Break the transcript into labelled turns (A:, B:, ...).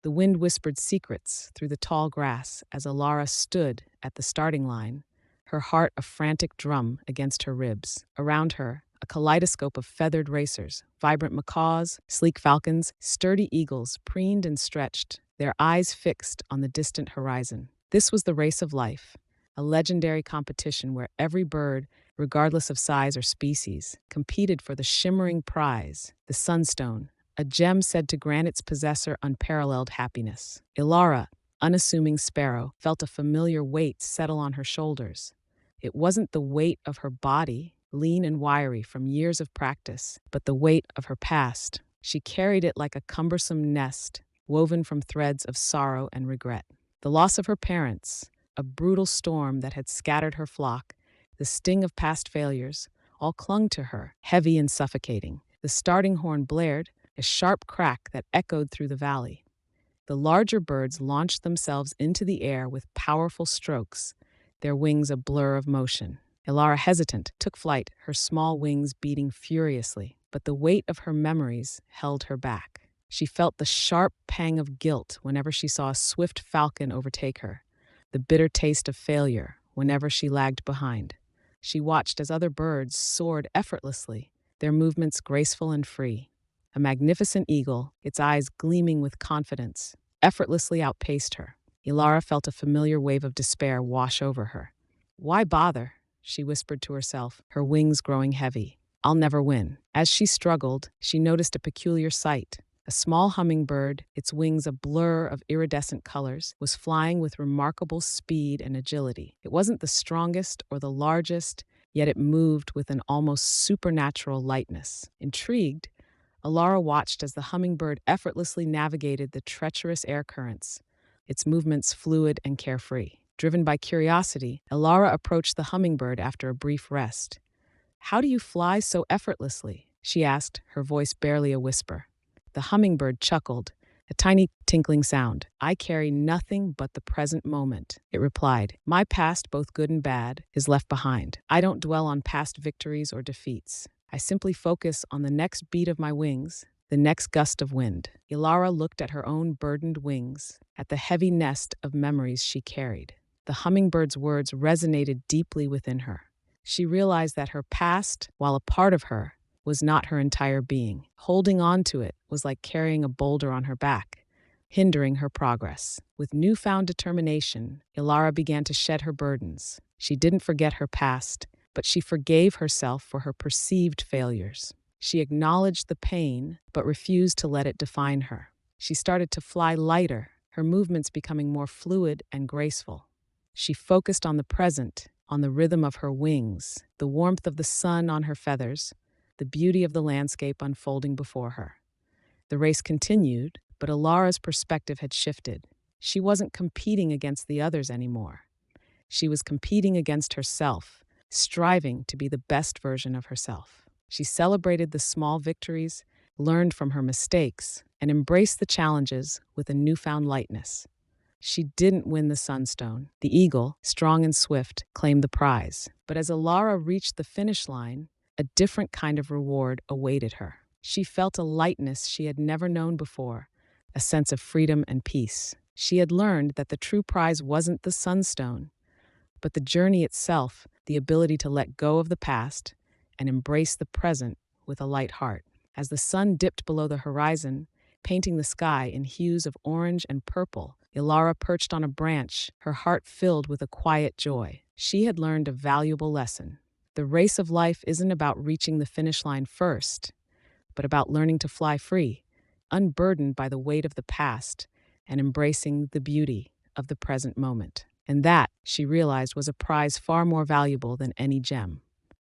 A: The wind whispered secrets through the tall grass as Alara stood at the starting line, her heart a frantic drum against her ribs. Around her, a kaleidoscope of feathered racers, vibrant macaws, sleek falcons, sturdy eagles preened and stretched, their eyes fixed on the distant horizon. This was the race of life, a legendary competition where every bird, regardless of size or species, competed for the shimmering prize, the sunstone, a gem said to grant its possessor unparalleled happiness. Ilara, unassuming sparrow, felt a familiar weight settle on her shoulders. It wasn't the weight of her body, lean and wiry from years of practice, but the weight of her past. She carried it like a cumbersome nest, woven from threads of sorrow and regret. The loss of her parents, a brutal storm that had scattered her flock, the sting of past failures, all clung to her, heavy and suffocating. The starting horn blared, a sharp crack that echoed through the valley. The larger birds launched themselves into the air with powerful strokes, their wings a blur of motion. Ilara, hesitant, took flight, her small wings beating furiously, but the weight of her memories held her back. She felt the sharp pang of guilt whenever she saw a swift falcon overtake her, the bitter taste of failure whenever she lagged behind. She watched as other birds soared effortlessly, their movements graceful and free. A magnificent eagle, its eyes gleaming with confidence, effortlessly outpaced her. Ilara felt a familiar wave of despair wash over her. "Why bother?" she whispered to herself, her wings growing heavy. "I'll never win." As she struggled, she noticed a peculiar sight. A small hummingbird, its wings a blur of iridescent colors, was flying with remarkable speed and agility. It wasn't the strongest or the largest, yet it moved with an almost supernatural lightness. Intrigued, Alara watched as the hummingbird effortlessly navigated the treacherous air currents, its movements fluid and carefree. Driven by curiosity, Alara approached the hummingbird after a brief rest. "How do you fly so effortlessly?" she asked, her voice barely a whisper. The hummingbird chuckled, a tiny tinkling sound. "I carry nothing but the present moment," it replied. "My past, both good and bad, is left behind. I don't dwell on past victories or defeats. I simply focus on the next beat of my wings, the next gust of wind." Ilara looked at her own burdened wings, at the heavy nest of memories she carried. The hummingbird's words resonated deeply within her. She realized that her past, while a part of her, was not her entire being. Holding on to it was like carrying a boulder on her back, hindering her progress. With newfound determination, Ilara began to shed her burdens. She didn't forget her past, but she forgave herself for her perceived failures. She acknowledged the pain, but refused to let it define her. She started to fly lighter, her movements becoming more fluid and graceful. She focused on the present, on the rhythm of her wings, the warmth of the sun on her feathers, the beauty of the landscape unfolding before her. The race continued, but Alara's perspective had shifted. She wasn't competing against the others anymore. She was competing against herself, striving to be the best version of herself. She celebrated the small victories, learned from her mistakes, and embraced the challenges with a newfound lightness. She didn't win the sunstone. The eagle, strong and swift, claimed the prize. But as Alara reached the finish line, a different kind of reward awaited her. She felt a lightness she had never known before, a sense of freedom and peace. She had learned that the true prize wasn't the sunstone, but the journey itself, the ability to let go of the past and embrace the present with a light heart. As the sun dipped below the horizon, painting the sky in hues of orange and purple, Ilara perched on a branch, her heart filled with a quiet joy. She had learned a valuable lesson. The race of life isn't about reaching the finish line first, but about learning to fly free, unburdened by the weight of the past, and embracing the beauty of the present moment. And that, she realized, was a prize far more valuable than any gem.